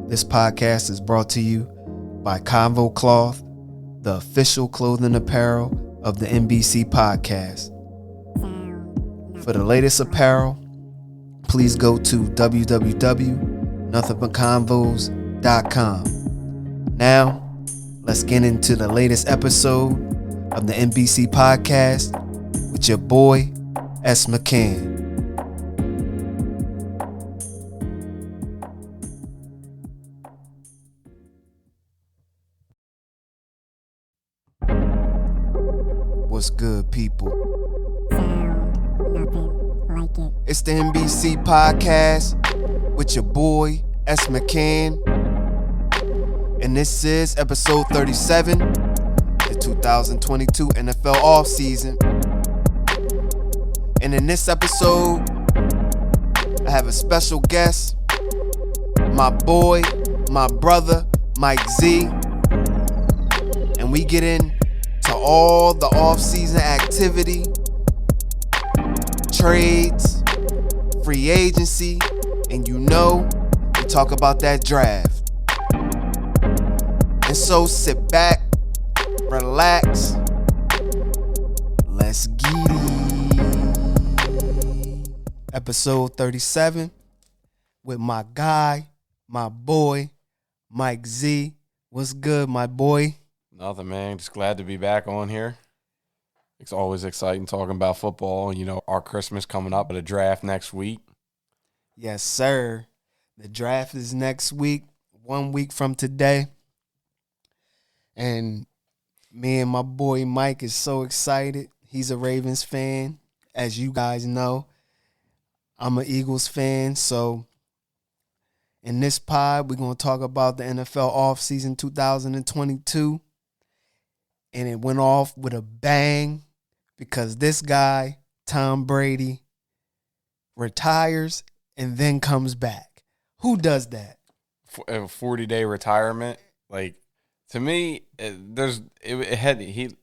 This podcast is brought to you by Convo Cloth, the official clothing apparel of the NBC podcast. For the latest apparel, please go to www.nothingbutconvos.com. Now, let's get into the latest episode of the NBC podcast with your boy, S. McCann. What's good, people? It's the NBC podcast with your boy, S. McCann. And this is episode 37, the 2022 NFL offseason. And in this episode, I have a special guest, my boy, my brother, Mike Z. And we get into all the offseason activity, trades, free agency, and we talk about that draft. And so sit back, relax, let's get it. Episode 37 with my guy, my boy, Mike Z. What's good, my boy? Nothing, man. Just glad to be back on here. It's always exciting talking about football. You know, our Christmas coming up, but a draft next week. Yes, sir. The draft is next week, 1 week from today. And me and my boy Mike is so excited. He's a Ravens fan, as you guys know. I'm an Eagles fan, so in this pod, we're going to talk about the NFL offseason 2022. And it went off with a bang because this guy, Tom Brady, retires and then comes back. Who does that? A 40-day retirement. Like, to me, it had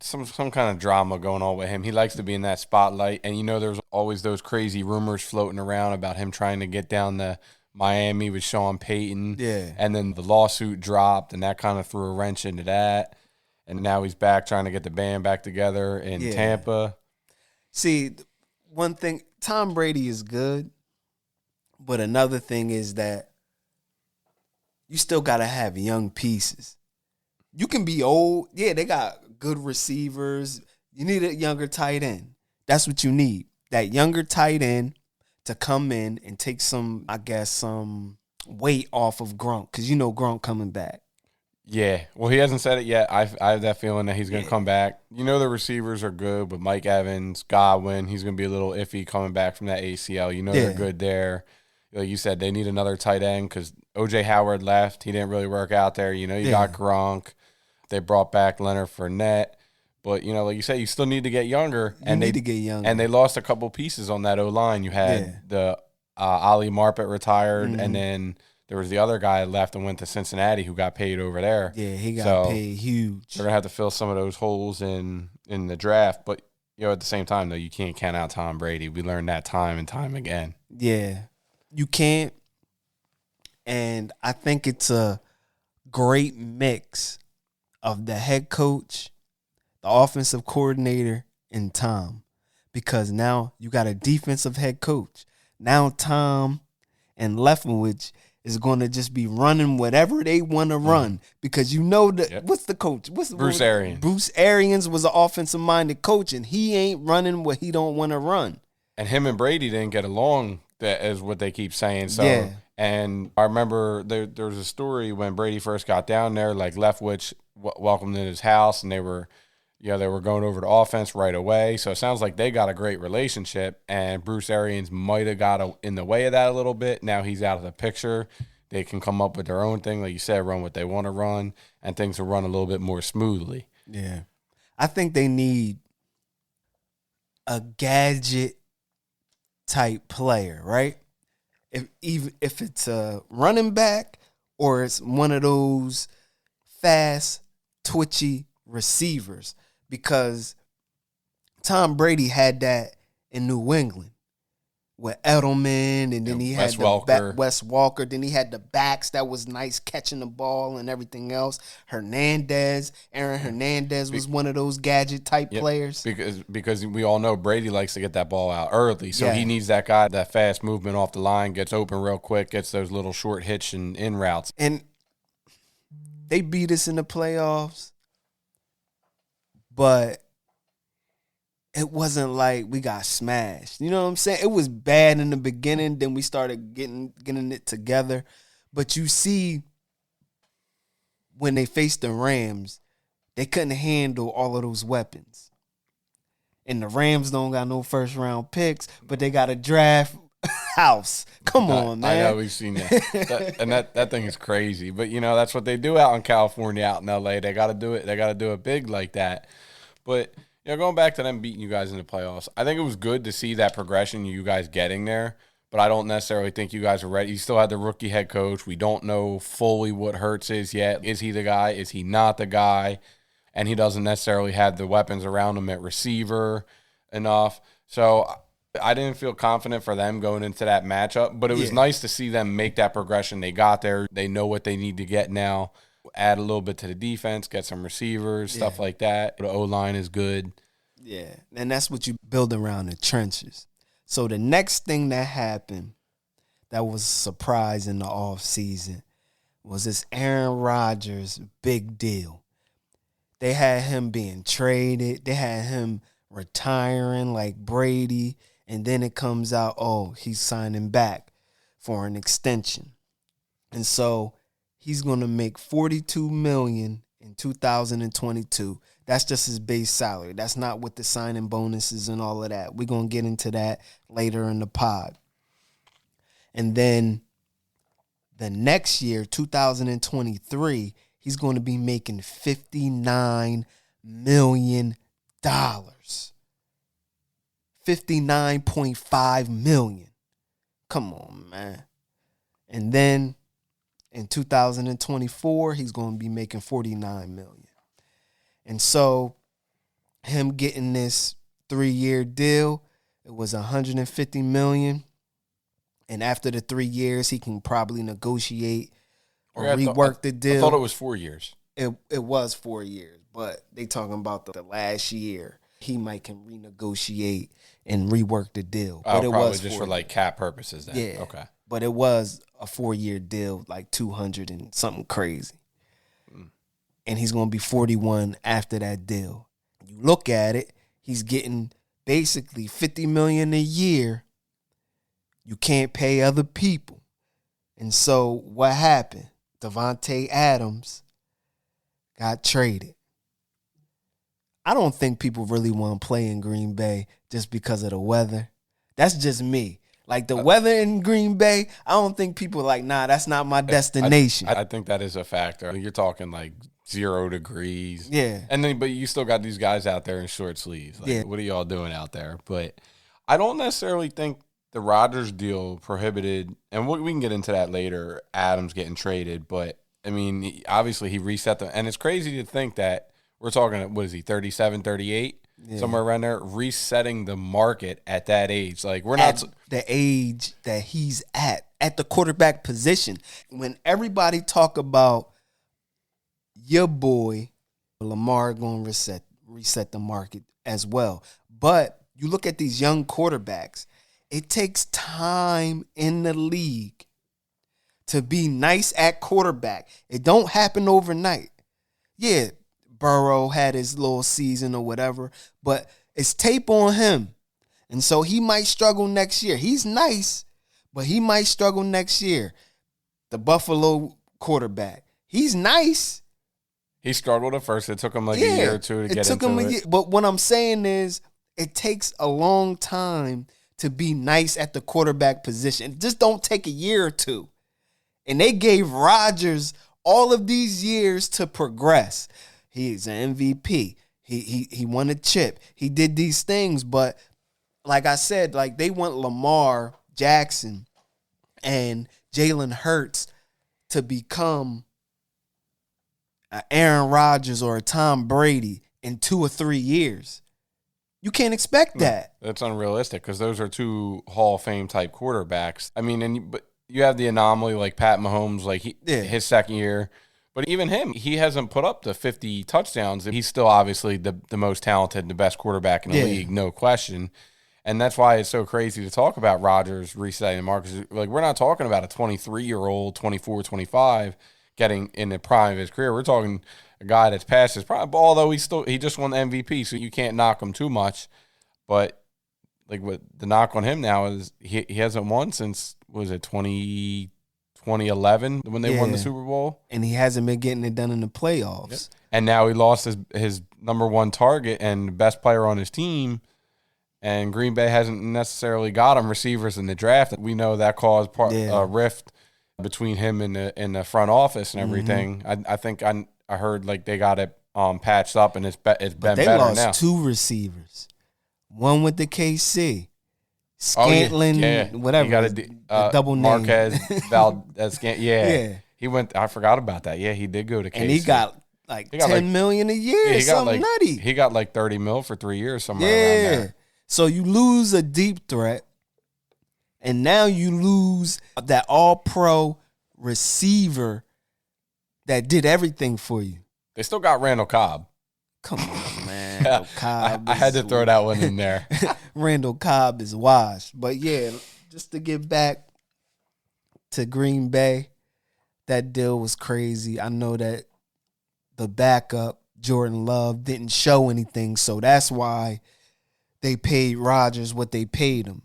some kind of drama going on with him. He likes to be in that spotlight. And, there's always those crazy rumors floating around about him trying to get down to Miami with Sean Payton. Yeah. And then the lawsuit dropped, and that kind of threw a wrench into that. And now he's back trying to get the band back together in Tampa. See, one thing, Tom Brady is good, but another thing is that you still got to have young pieces. You can be old. Yeah, they got good receivers. You need a younger tight end. That's what you need. That younger tight end to come in and take some weight off of Gronk, because Gronk coming back. Yeah, well, he hasn't said it yet. I have that feeling that he's going to come back. The receivers are good, but Mike Evans, Godwin, he's going to be a little iffy coming back from that ACL. They're good there. Like you said, they need another tight end because O.J. Howard left. He didn't really work out there. You got Gronk. They brought back Leonard Fournette. But, like you said, you still need to get younger. And they lost a couple pieces on that O-line. You had the Ali Marpet retired, and then there was the other guy left and went to Cincinnati who got paid over there. Yeah, he got paid huge. They're going to have to fill some of those holes in the draft. But, at the same time, though, you can't count out Tom Brady. We learned that time and time again. Yeah, you can't. And I think it's a great mix of the head coach, the offensive coordinator, and Tom. Because now you got a defensive head coach. Now Tom and Leftwich is going to just be running whatever they want to run, because what's the coach? Bruce Arians. Bruce Arians was an offensive-minded coach, and he ain't running what he don't want to run. And him and Brady didn't get along, that is what they keep saying. So, and I remember there was a story when Brady first got down there, like Leftwich welcomed in his house, and they were going over to offense right away. So it sounds like they got a great relationship, and Bruce Arians might have got in the way of that a little bit. Now he's out of the picture. They can come up with their own thing, like you said, run what they want to run, and things will run a little bit more smoothly. Yeah. I think they need a gadget type player, right? If it's a running back or it's one of those fast, twitchy receivers, because Tom Brady had that in New England with Edelman, and then he had Wes Walker. Then he had the backs that was nice catching the ball and everything else. Aaron Hernandez was one of those gadget type players. Because we all know Brady likes to get that ball out early, so he needs that guy, that fast movement off the line, gets open real quick, gets those little short hitch and in routes. And they beat us in the playoffs, but it wasn't like we got smashed. You know what I'm saying? It was bad in the beginning. Then we started getting it together. But you see, when they faced the Rams, they couldn't handle all of those weapons. And the Rams don't got no first-round picks, but they got a draft house. Come on, man. I know, we've seen that. And that thing is crazy. But, you know, that's what they do out in California, out in L.A. They got to do it. They got to do it big like that. But – you know, going back to them beating you guys in the playoffs, I think it was good to see that progression, you guys getting there, but I don't necessarily think you guys are ready. You still had the rookie head coach. We don't know fully what Hurts is yet. Is he the guy? Is he not the guy? And he doesn't necessarily have the weapons around him at receiver enough. So I didn't feel confident for them going into that matchup, but it was nice to see them make that progression. They got there. They know what they need to get now. Add a little bit to the defense, get some receivers, stuff like that. The O-line is good. Yeah, and that's what you build around the trenches. So the next thing that happened that was a surprise in the offseason was this Aaron Rodgers big deal. They had him being traded. They had him retiring like Brady. And then it comes out, he's signing back for an extension. And so he's going to make $42 million in 2022. That's just his base salary. That's not with the signing bonuses and all of that. We're going to get into that later in the pod. And then the next year, 2023, he's going to be making $59 million. $59.5 million. Come on, man. And then in 2024, he's going to be making $49 million. And so him getting this 3-year deal, it was $150 million. And after the 3 years, he can probably negotiate or rework the deal. I thought it was 4 years. It was 4 years, but they talking about the last year. He might can renegotiate and rework the deal. But it probably was just for like cap purposes then. Yeah. Okay. But it was a 4-year deal, like 200 and something crazy. And he's going to be 41 after that deal. You look at it, he's getting basically $50 million a year. You can't pay other people. And so what happened? Davante Adams got traded. I don't think people really want to play in Green Bay just because of the weather. That's just me. Like the weather in Green Bay, I don't think people are like, nah, that's not my destination. I think that is a factor. You're talking like 0 degrees. Yeah. And then, but you still got these guys out there in short sleeves. Like, what are y'all doing out there? But I don't necessarily think the Rodgers deal prohibited, and we can get into that later, Adams getting traded. But, I mean, obviously he reset them. And it's crazy to think that we're talking, what is he, 37, 38? Yeah. Somewhere around there, resetting the market at that age. Like, we're not at the age that he's at the quarterback position. When everybody talk about your boy, Lamar going to reset the market as well. But you look at these young quarterbacks, it takes time in the league to be nice at quarterback. It don't happen overnight. Yeah, Burrow had his little season or whatever, but it's tape on him. And so he might struggle next year. He's nice, but he might struggle next year. The Buffalo quarterback, he's nice. He struggled at first. It took him like a year or two to get into it. But what I'm saying is it takes a long time to be nice at the quarterback position. Just don't take a year or two. And they gave Rodgers all of these years to progress. He's an MVP. He won a chip. He did these things, but like I said, like they want Lamar Jackson and Jalen Hurts to become an Aaron Rodgers or a Tom Brady in 2 or 3 years. You can't expect that. That's unrealistic because those are two Hall of Fame type quarterbacks. I mean, but you have the anomaly like Pat Mahomes, like his second year. But even him, he hasn't put up the 50 touchdowns. He's still obviously the most talented and the best quarterback in the league, no question. And that's why it's so crazy to talk about Rodgers resetting the mark. Like, we're not talking about a 23-year-old, 24, 25 getting in the prime of his career. We're talking a guy that's past his prime, although he just won the MVP, so you can't knock him too much. But like, what the knock on him now is he hasn't won since, was it 2011 when they won the Super Bowl? And he hasn't been getting it done in the playoffs. Yep. And now he lost his number one target and best player on his team. And Green Bay hasn't necessarily got him receivers in the draft. We know that caused a rift between him and the front office and everything. I think I heard like they got it patched up, and it's been better now. They lost 2 receivers. One with the KC, Scantling, whatever. You got the double name. Marquez Valdez. He went. I forgot about that. Yeah, he did go to KC, and he got like $10 million a year. Something nutty. He got like $30 million for 3 years, somewhere around there. So you lose a deep threat, and now you lose that all-pro receiver that did everything for you. They still got Randall Cobb. Come on, man. Randall Cobb I had to throw that one in there. Randall Cobb is washed. But, yeah, just to get back to Green Bay, that deal was crazy. I know that the backup, Jordan Love, didn't show anything, so that's why they paid Rodgers what they paid him.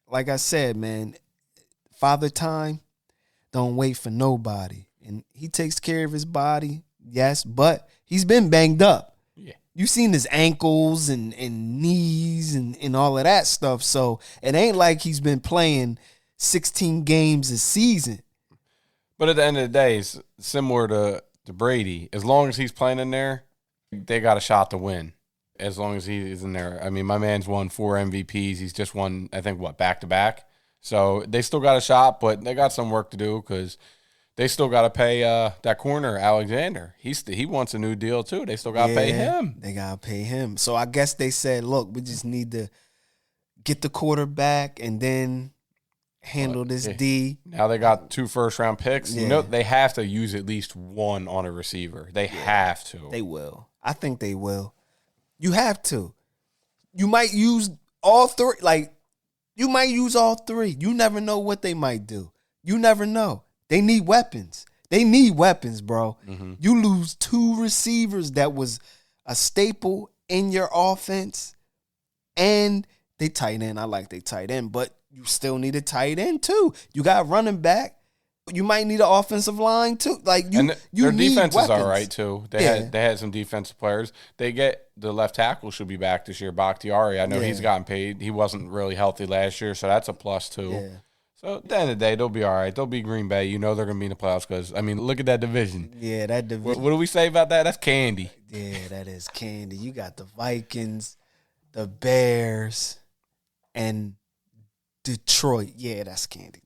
Like I said, man, Father Time don't wait for nobody. And he takes care of his body, yes, but he's been banged up. Yeah. You've seen his ankles and knees and all of that stuff. So it ain't like he's been playing 16 games a season. But at the end of the day, it's similar to Brady. As long as he's playing in there, they got a shot to win. As long as he's in there. I mean, my man's won 4 MVPs. He's just won, I think, back-to-back. So they still got a shot, but they got some work to do because they still got to pay that corner, Alexander. He wants a new deal, too. They still got to pay him. They got to pay him. So I guess they said, look, we just need to get the quarterback and then handle this D. Now they got 2 first-round picks. Yeah. You know, they have to use at least one on a receiver. They have to. They will. I think they will. You have to. You might use all 3. Like, you might use all 3. You never know what they might do. You never know. They need weapons. They need weapons, bro. Mm-hmm. You lose 2 receivers that was a staple in your offense, and they tight end. I like they tight end, but you still need a tight end too. You got running back. You might need an offensive line too. Like you their need defense weapons. is all right too. They had some defensive players. They get the left tackle should be back this year, Bakhtiari. I know he's gotten paid. He wasn't really healthy last year, so that's a plus too. Yeah. So at the end of the day, they'll be all right. They'll be Green Bay. You know they're going to be in the playoffs because, I mean, look at that division. Yeah, that division. What do we say about that? That's candy. Yeah, that is candy. You got the Vikings, the Bears, and Detroit. Yeah, that's candy.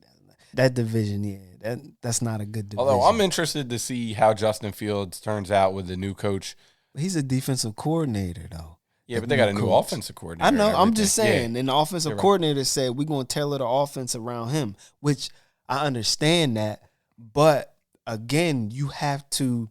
That division, yeah, that's not a good division. Although I'm interested to see how Justin Fields turns out with the new coach. He's a defensive coordinator, though. Yeah, but they got a new offensive coordinator. I know. I'm just saying. And the offensive coordinator said, we're going to tailor the offense around him, which I understand that. But, again, you have to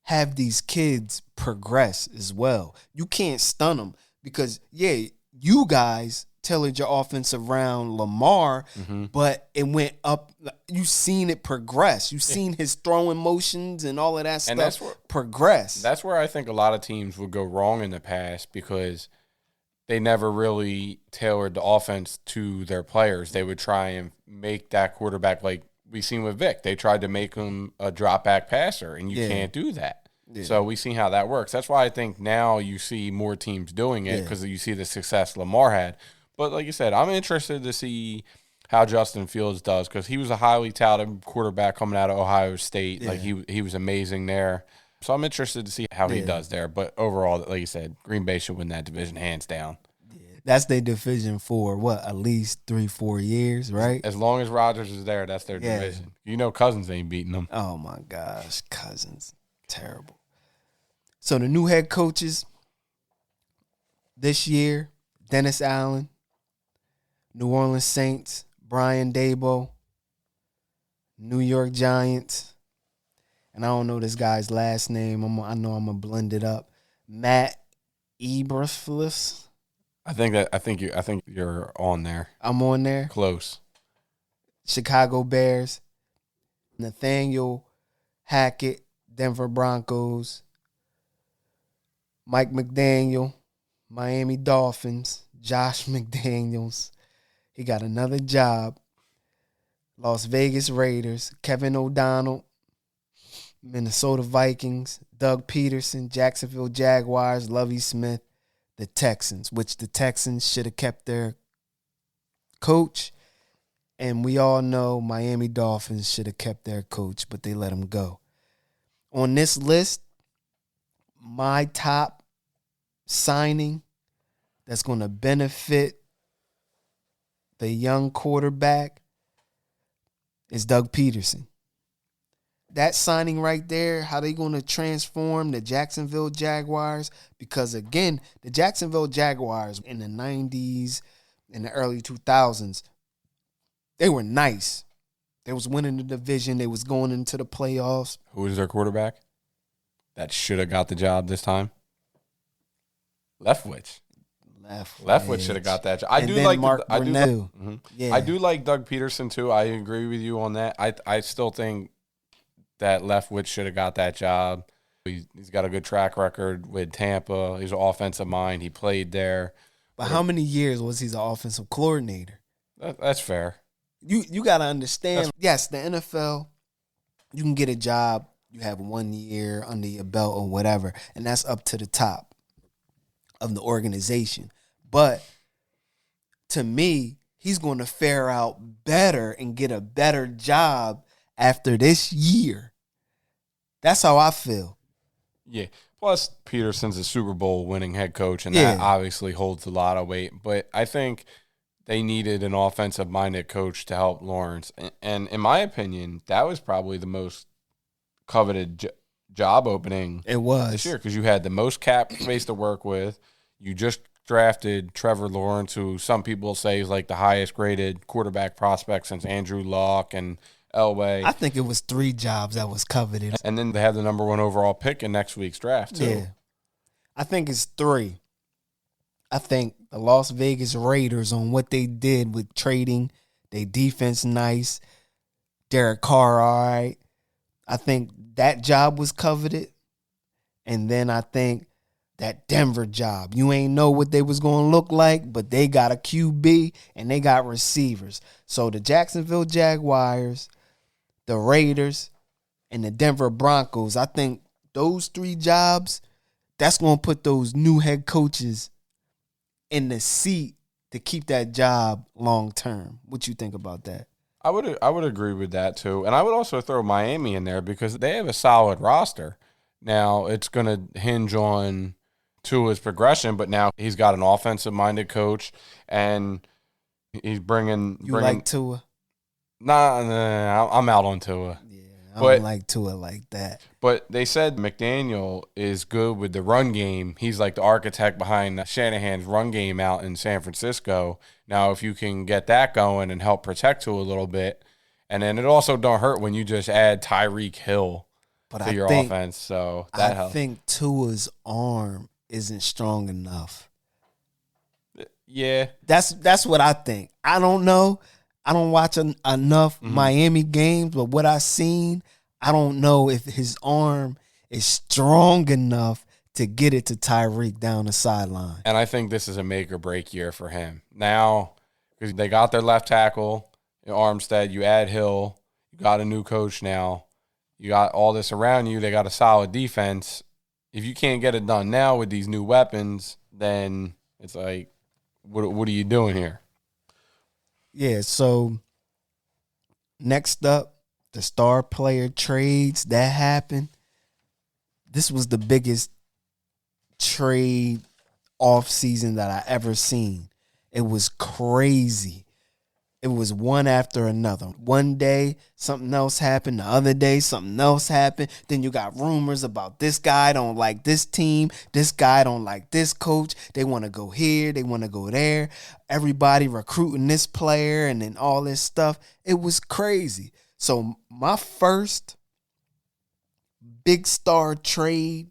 have these kids progress as well. You can't stun them because, you guys tailored your offense around Lamar, but it went up. You've seen it progress. You've seen his throwing motions and all of that stuff progress. That's where I think a lot of teams would go wrong in the past because they never really tailored the offense to their players. They would try and make that quarterback like we've seen with Vic. They tried to make him a drop-back passer, and you can't do that. Yeah. So we've seen how that works. That's why I think now you see more teams doing it because you see the success Lamar had. But like you said, I'm interested to see how Justin Fields does because he was a highly touted quarterback coming out of Ohio State. Yeah. Like he was amazing there. So I'm interested to see how he does there. But overall, like you said, Green Bay should win that division hands down. Yeah. That's their division for at least 3-4 years, right? As long as Rodgers is there, that's their division. You know Cousins ain't beating them. Oh my gosh, Cousins. Terrible. So the new head coaches, this year, Dennis Allen, New Orleans Saints, Brian Daboll, New York Giants, and I don't know this guy's last name. I know I'm gonna blend it up. Matt Eberflus. I think you're on there. I'm on there. Close. Chicago Bears, Nathaniel Hackett, Denver Broncos, Mike McDaniel, Miami Dolphins, Josh McDaniels. He got another job. Las Vegas Raiders, Kevin O'Donnell, Minnesota Vikings, Doug Peterson, Jacksonville Jaguars, Lovie Smith, the Texans, which the Texans should have kept their coach. And we all know Miami Dolphins should have kept their coach, but they let him go. On this list, my top signing that's going to benefit the young quarterback is Doug Peterson. That signing right there, how they going to transform the Jacksonville Jaguars? Because, again, the Jacksonville Jaguars in the 90s, in the early 2000s, they were nice. They was winning the division. They was going into the playoffs. Who was their quarterback that should have got the job this time? Leftwich. Leftwich should have got that job. I do like Doug Peterson too. I agree with you on that. I still think that Leftwich should have got that job. He's got a good track record with Tampa. He's an offensive mind. He played there. But how many years was he the offensive coordinator? That's fair. You got to understand, yes, the NFL, you can get a job, you have 1 year under your belt or whatever, and that's up to the top of the organization. But to me, he's going to fare out better and get a better job after this year. That's how I feel. Yeah. Plus, Peterson's a Super Bowl winning head coach, and that obviously holds a lot of weight. But I think they needed an offensive-minded coach to help Lawrence. And in my opinion, that was probably the most coveted job opening this year because you had the most cap space to work with. You just drafted Trevor Lawrence, who some people say is like the highest-graded quarterback prospect since Andrew Luck and Elway. I think it was 3 jobs that was coveted. And then they have the number 1 overall pick in next week's draft, too. Yeah. I think it's 3. I think the Las Vegas Raiders on what they did with trading, their defense nice, Derek Carr all right. I think that job was coveted. And then I think that Denver job. You ain't know what they was going to look like, but they got a QB and they got receivers. So the Jacksonville Jaguars, the Raiders, and the Denver Broncos, I think those 3 jobs, that's going to put those new head coaches in the seat to keep that job long term. What you think about that? I would agree with that too. And I would also throw Miami in there because they have a solid roster. Now, it's going to hinge on Tua's progression, but now he's got an offensive-minded coach, and he's bringing. You like Tua? Nah, I'm out on Tua. Yeah, I don't like Tua like that. But they said McDaniel is good with the run game. He's like the architect behind Shanahan's run game out in San Francisco. Now, if you can get that going and help protect Tua a little bit, and then it also don't hurt when you just add Tyreek Hill to your offense. So that helps. I think Tua's arm isn't strong enough. Yeah. That's what I think. I don't know. I don't watch enough Miami games, but what I've seen, I don't know if his arm is strong enough to get it to Tyreek down the sideline. And I think this is a make or break year for him. Now, because they got their left tackle, Armstead, you add Hill, you got a new coach now, you got all this around you, they got a solid defense. If you can't get it done now with these new weapons, then it's like, what are you doing here? Yeah, so next up, the star player trades that happened. This was the biggest trade offseason that I ever seen. It was crazy. It was one after another. One day, something else happened. The other day, something else happened. Then you got rumors about this guy don't like this team. This guy don't like this coach. They want to go here. They want to go there. Everybody recruiting this player and then all this stuff. It was crazy. So my first big star trade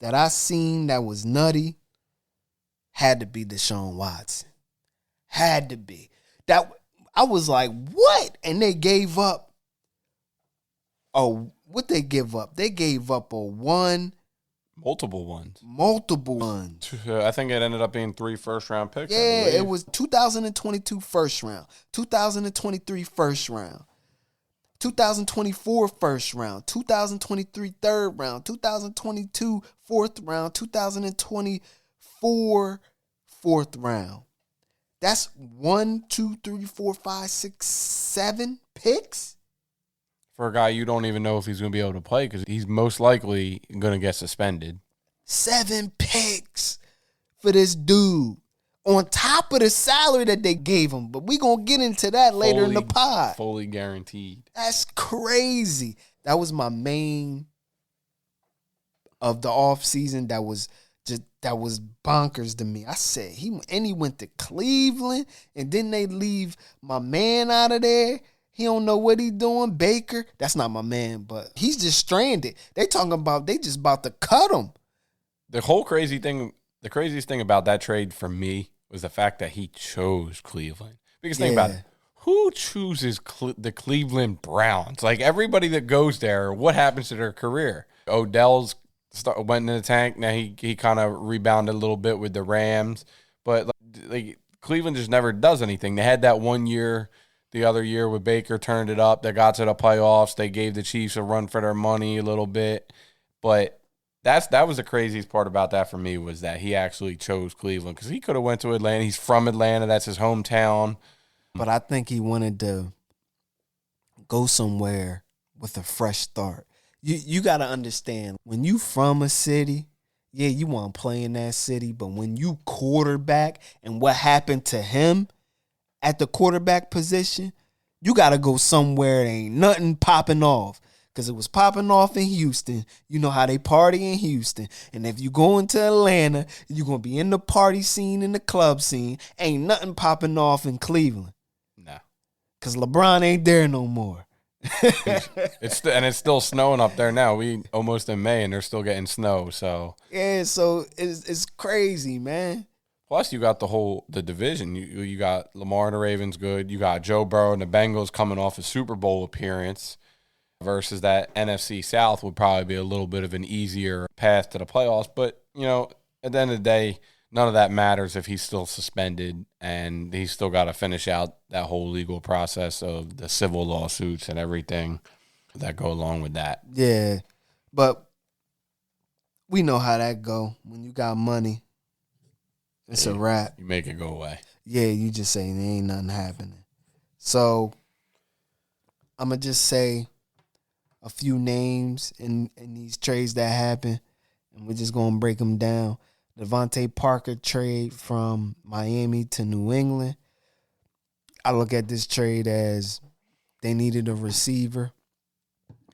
that I seen that was nutty had to be Deshaun Watson. Had to be. That I was like, what? And they gave up. Oh, what they give up? They gave up a one. Multiple ones. I think it ended up being 3 first-round picks. Yeah, it was 2022 first round, 2023 first round, 2024 first round, 2023 third round, 2022 fourth round, 2024 fourth round. That's 1, 2, 3, 4, 5, 6, 7 picks for a guy you don't even know if he's going to be able to play because he's most likely going to get suspended. 7 picks for this dude on top of the salary that they gave him. But we going to get into that later in the pod. Fully guaranteed. That's crazy. That was my main of the offseason that was bonkers to me. I said he went to Cleveland and then they leave my man out of there. He don't know what he doing. Baker, that's not my man, but he's just stranded. They talking about they just about to cut him. The craziest thing about that trade for me was the fact that he chose Cleveland. Because think about it. Who chooses the Cleveland Browns? Like everybody that goes there, what happens to their career? Odell's went in the tank. Now he kind of rebounded a little bit with the Rams, but like Cleveland just never does anything. They had that 1 year, the other year with Baker turned it up. They got to the playoffs. They gave the Chiefs a run for their money a little bit, but that was the craziest part about that for me was that he actually chose Cleveland because he could have went to Atlanta. He's from Atlanta. That's his hometown. But I think he wanted to go somewhere with a fresh start. You got to understand, when you from a city, yeah, you want to play in that city, but when you quarterback and what happened to him at the quarterback position, you got to go somewhere that ain't nothing popping off. Because it was popping off in Houston. You know how they party in Houston. And if you go into Atlanta, you're going to be in the party scene, in the club scene. Ain't nothing popping off in Cleveland. No. Because LeBron ain't there no more. It's still snowing up there now. We almost in May and they're still getting snow. So yeah, so it's crazy, man. Plus, you got the division. You got Lamar and the Ravens good. You got Joe Burrow and the Bengals coming off a Super Bowl appearance versus that NFC South would probably be a little bit of an easier path to the playoffs. But, at the end of the day, none of that matters if he's still suspended and he's still got to finish out that whole legal process of the civil lawsuits and everything that go along with that. Yeah, but we know how that go. When you got money, it's a wrap. You make it go away. Yeah, you just say there ain't nothing happening. So I'm going to just say a few names in these trades that happen, and we're just going to break them down. Devontae Parker trade from Miami to New England. I look at this trade as they needed a receiver,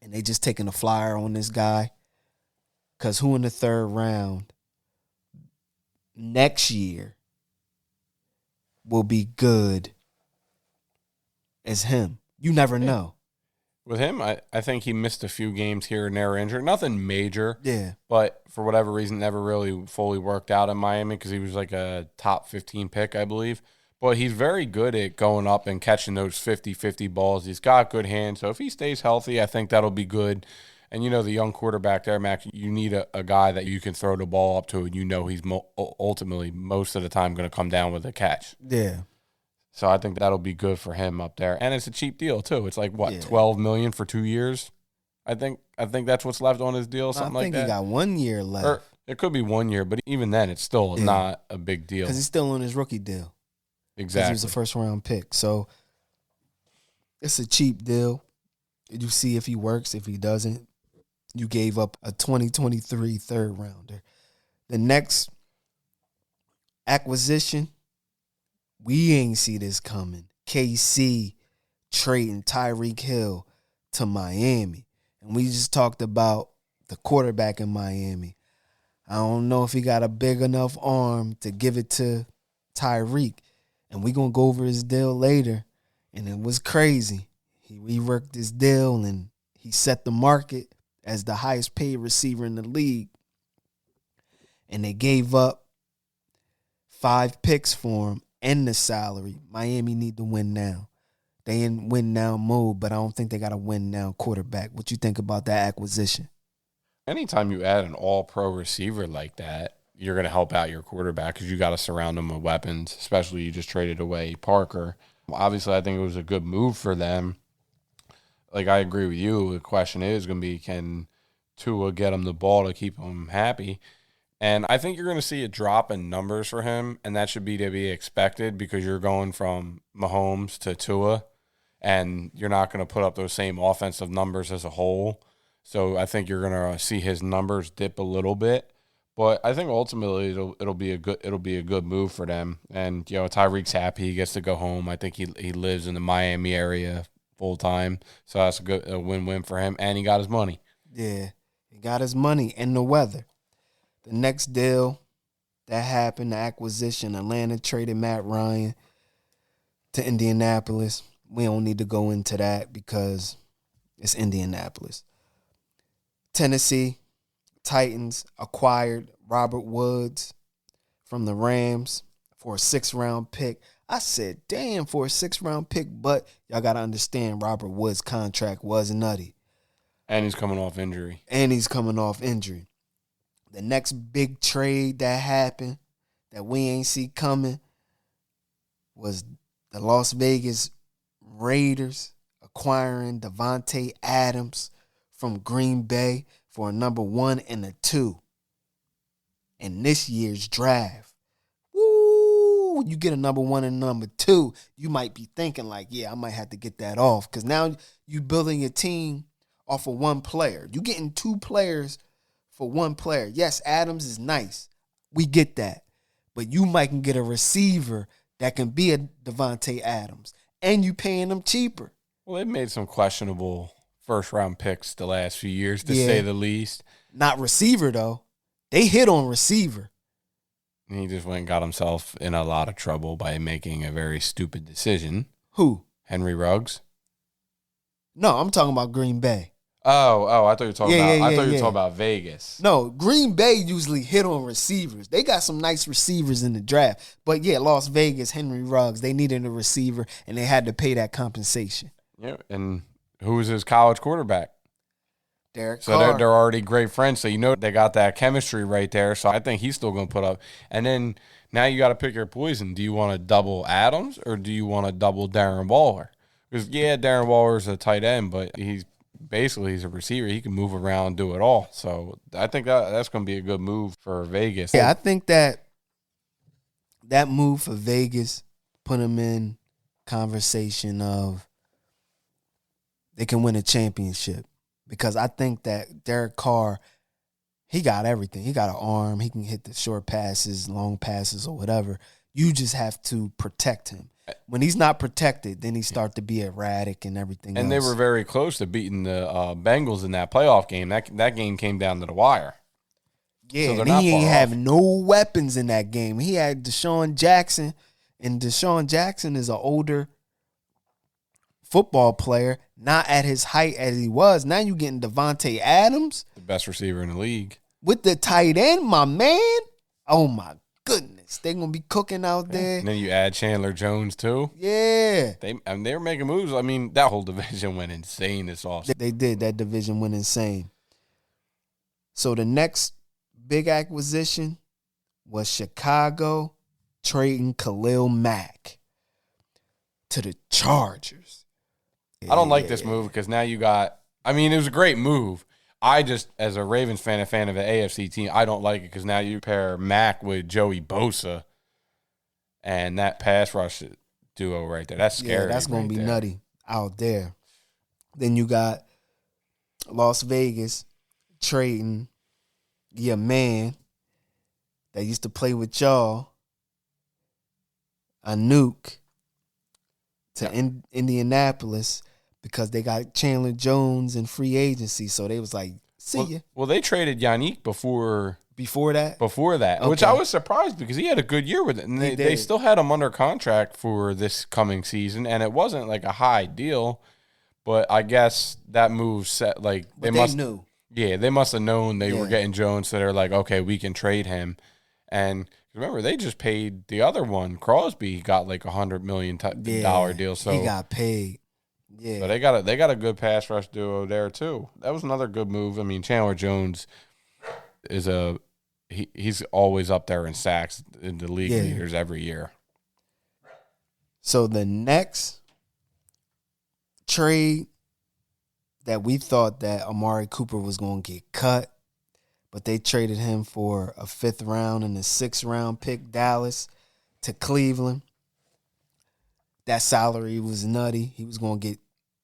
and they just taking a flyer on this guy. Because who in the third round next year will be good as him? You never know. With him, I think he missed a few games here and there injured. Nothing major. Yeah. But for whatever reason, never really fully worked out in Miami because he was like a top 15 pick, I believe. But he's very good at going up and catching those 50-50 balls. He's got good hands. So if he stays healthy, I think that'll be good. And, the young quarterback there, Max, you need a guy that you can throw the ball up to and he's ultimately most of the time going to come down with a catch. Yeah. So I think that'll be good for him up there. And it's a cheap deal, too. It's like, $12 million for 2 years? I think that's what's left on his deal, something like that. I think he got 1 year left. Or it could be 1 year, but even then, it's still not a big deal. Because he's still on his rookie deal. Exactly. He was a first-round pick. So it's a cheap deal. You see if he works. If he doesn't, you gave up a 2023 third-rounder. The next acquisition, we ain't see this coming. KC trading Tyreek Hill to Miami. And we just talked about the quarterback in Miami. I don't know if he got a big enough arm to give it to Tyreek. And we're going to go over his deal later. And it was crazy. He reworked his deal and he set the market as the highest paid receiver in the league. And they gave up 5 picks for him and the salary. Miami need to win now. They in win now mode, but I don't think they got a win now quarterback. What you think about that acquisition? Anytime you add an all-pro receiver like that, you're going to help out your quarterback because you got to surround him with weapons, especially you just traded away Parker. Obviously, I think it was a good move for them. Like, I agree with you. The question is going to be, can Tua get him the ball to keep him happy? And I think you're going to see a drop in numbers for him, and that should be to be expected because you're going from Mahomes to Tua, and you're not going to put up those same offensive numbers as a whole. So I think you're going to see his numbers dip a little bit. But I think ultimately it'll be a good move for them. And Tyreek's happy, he gets to go home. I think he lives in the Miami area full time, so that's a win-win for him. And he got his money. Yeah, he got his money and the weather. The next deal that happened, the acquisition, Atlanta traded Matt Ryan to Indianapolis. We don't need to go into that because it's Indianapolis. Tennessee Titans acquired Robert Woods from the Rams for a 6th-round pick. I said, damn, for a 6th-round pick, but y'all got to understand Robert Woods' contract was nutty. And he's coming off injury. The next big trade that happened that we ain't see coming was the Las Vegas Raiders acquiring Davante Adams from Green Bay for a number 1 and a 2 in this year's draft. Woo! You get a number 1 and number 2, you might be thinking like, yeah, I might have to get that off because now you building your team off of one player. You getting 2 players for 1 player. Yes, Adams is nice. We get that. But you might can get a receiver that can be a Davante Adams, and you paying them cheaper. Well, they've made some questionable first-round picks the last few years, to say the least. Not receiver, though. They hit on receiver. And he just went and got himself in a lot of trouble by making a very stupid decision. Who? Henry Ruggs? No, I'm talking about Green Bay. Oh, I thought you were talking about I thought you were talking about Vegas. No, Green Bay usually hit on receivers. They got some nice receivers in the draft. But yeah, Las Vegas, Henry Ruggs, they needed a receiver and they had to pay that compensation. Yeah, and who was his college quarterback? Derek Carr. So they're already great friends. So they got that chemistry right there. So I think he's still going to put up. And then now you got to pick your poison. Do you want to double Adams or do you want to double Darren Waller? Because Darren Waller's a tight end, but he's a receiver. He can move around and do it all. So I think that's going to be a good move for Vegas. Yeah, I think that move for Vegas put him in conversation of they can win a championship. Because I think that Derek Carr, he got everything. He got an arm. He can hit the short passes, long passes, or whatever. You just have to protect him. When he's not protected, then he start to be erratic and everything and else. They were very close to beating the Bengals in that playoff game. That game came down to the wire. Yeah, so and he ain't have no weapons in that game. He had Deshaun Jackson, and Deshaun Jackson is an older football player, not at his height as he was. Now you getting Davante Adams, the best receiver in the league, with the tight end, my man. Oh my goodness, they're gonna be cooking out there. And then you add Chandler Jones too. Yeah, they were making moves. I mean, that whole division went insane this offseason. They did. That division went insane. So the next big acquisition was Chicago trading Khalil Mack to the Chargers. I don't like this move because now you got – I mean, it was a great move. I just, as a Ravens fan, a fan of an AFC team, I don't like it because now you pair Mack with Joey Bosa and that pass rush duo right there. That's scary. Yeah, that's going to be nutty out there. Then you got Las Vegas trading your man that used to play with y'all, Anuke, to Indianapolis because they got Chandler Jones in free agency. So they was like, see ya. Well, they traded Yannick before that, okay. Which I was surprised because he had a good year with it. And they still had him under contract for this coming season, and it wasn't like a high deal. But I guess that move set they knew. Yeah, they must have known they were getting Jones, so they're like, okay, we can trade him. And remember, they just paid the other one, Crosby, got like $100 million deal. So he got paid. Yeah, so they got a good pass rush duo there too. That was another good move. I mean, Chandler Jones is he's always up there in sacks in the league leaders every year. So the next trade that we thought that Amari Cooper was going to get cut, but they traded him for a 5th round and a 6th round pick, Dallas, to Cleveland. That salary was nutty. He was going to get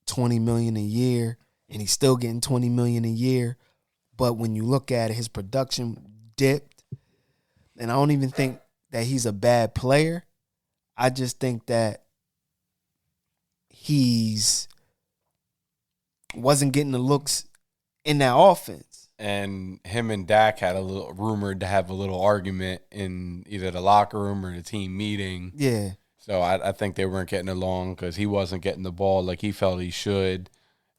$20 million a year, and he's still getting $20 million a year. But when you look at it, his production dipped. And I don't even think that he's a bad player. I just think that he's wasn't getting the looks in that offense. And him and Dak had rumored to have a little argument in either the locker room or the team meeting. Yeah. So I think they weren't getting along because he wasn't getting the ball like he felt he should.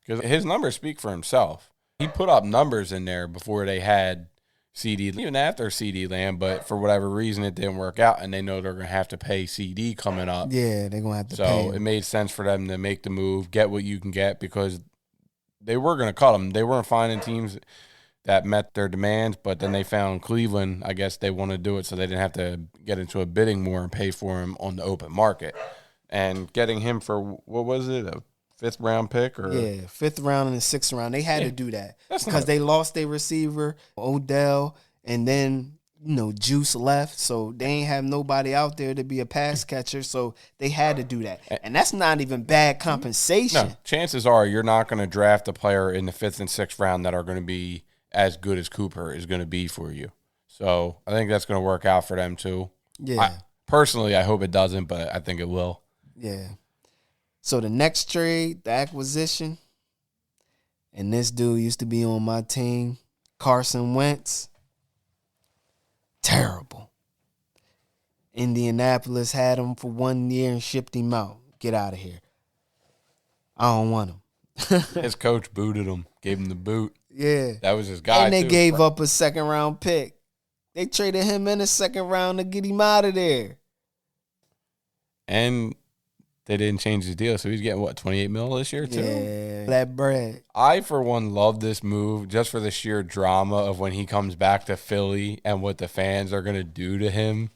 Because his numbers speak for himself. He put up numbers in there before they had CD, even after CD Lamb, but for whatever reason it didn't work out, and they know they're going to have to pay CD coming up. Yeah, they're going to have to pay him. So it made sense for them to make the move, get what you can get, because they were going to cut him. They weren't finding teams that met their demands, but then they found Cleveland. I guess they want to do it so they didn't have to get into a bidding war and pay for him on the open market. And getting him for, what was it, a 5th round pick? Or 5th round and a 6th round. They had to do that because they lost their receiver, Odell, and then, Juice left. So they ain't have nobody out there to be a pass catcher. So they had to do that. And that's not even bad compensation. No, chances are you're not going to draft a player in the 5th and 6th round that are going to be as good as Cooper is going to be for you. So I think that's going to work out for them too. Yeah. Personally, I hope it doesn't, but I think it will. Yeah. So the next trade, the acquisition, and this dude used to be on my team, Carson Wentz. Terrible. Indianapolis had him for 1 year and shipped him out. Get out of here. I don't want him. His coach booted him, gave him the boot. Yeah. That was his guy, and they gave up a 2nd round pick. They traded him in a 2nd round to get him out of there. And they didn't change his deal, so he's getting, $28 million this year, too? Yeah, that bread. I, for one, love this move just for the sheer drama of when he comes back to Philly and what the fans are going to do to him.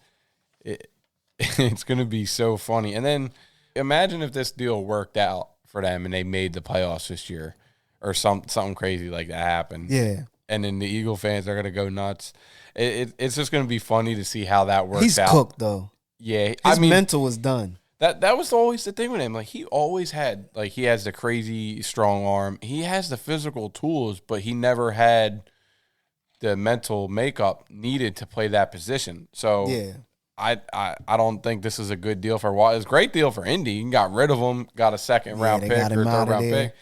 It's going to be so funny. And then imagine if this deal worked out for them and they made the playoffs this year or something crazy like that happened. Yeah. And then the Eagle fans are going to go nuts. It's just going to be funny to see how that works out. He's cooked, though. Yeah. His mental was done. That was always the thing with him. Like, he always had, he has the crazy strong arm. He has the physical tools, but he never had the mental makeup needed to play that position. So yeah. I don't think this is a good deal for Watt. It's a great deal for Indy. You got rid of him, got a 2nd round pick or a 3rd round pick.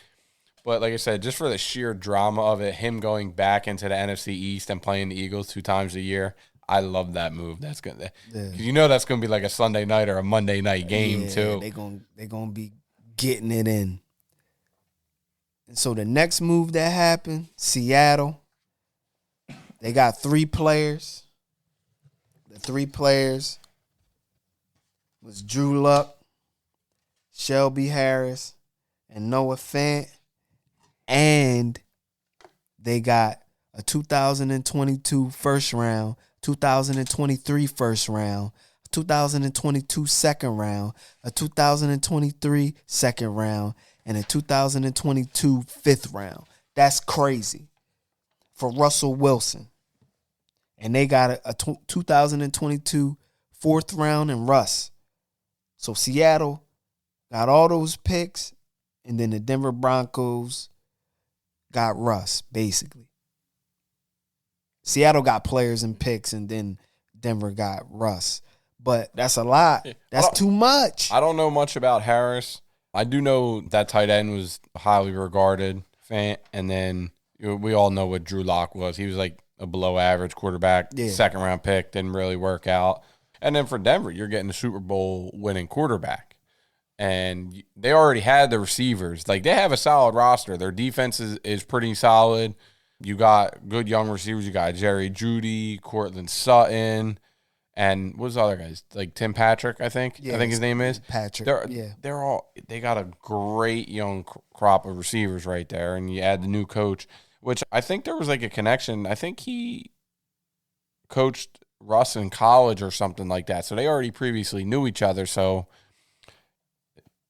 But like I said, just for the sheer drama of it, him going back into the NFC East and playing the Eagles 2 times a year, I love that move. That's good. Yeah. That's going to be like a Sunday night or a Monday night game too. They're going to be getting it in. And so the next move that happened, Seattle, they got 3 players. The 3 players was Drew Luck, Shelby Harris, and Noah Fant. And they got a 2022 first round, 2023 first round, a 2022 second round, a 2023 second round, and a 2022 fifth round. That's crazy for Russell Wilson. And they got a 2022 fourth round and Russ. So Seattle got all those picks, and then the Denver Broncos got Russ, basically. Seattle got players and picks, and then Denver got Russ. But that's a lot. That's too much. I don't know much about Harris. I do know that tight end was highly regarded, and then we all know what Drew Lock was. He was like a below average quarterback, second round pick, didn't really work out. And then for Denver, you're getting a Super Bowl winning quarterback. And they already had the receivers. Like, they have a solid roster. Their defense is pretty solid. You got good young receivers. You got Jerry Jeudy, Cortland Sutton, and what's the other guys? Like Tim Patrick, I think. I think his name is Patrick. They got a great young crop of receivers right there. And you add the new coach, which I think there was like a connection. I think he coached Russ in college or something like that. So they already previously knew each other. So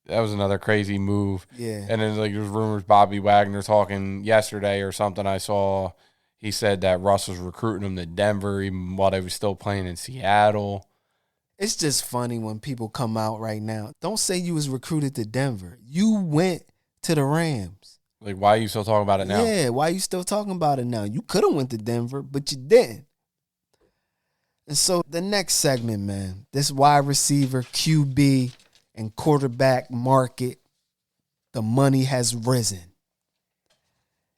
that was another crazy move. Yeah. And then like there's rumors Bobby Wagner talking yesterday or something I saw. He said that Russ was recruiting him to Denver even while they were still playing in Seattle. It's just funny when people come out right now. Don't say you was recruited to Denver. You went to the Rams. Like, why are you still talking about it now? Yeah, why are you still talking about it now? You could have went to Denver, but you didn't. And so the next segment, man, this wide receiver, QB, and quarterback market, the money has risen.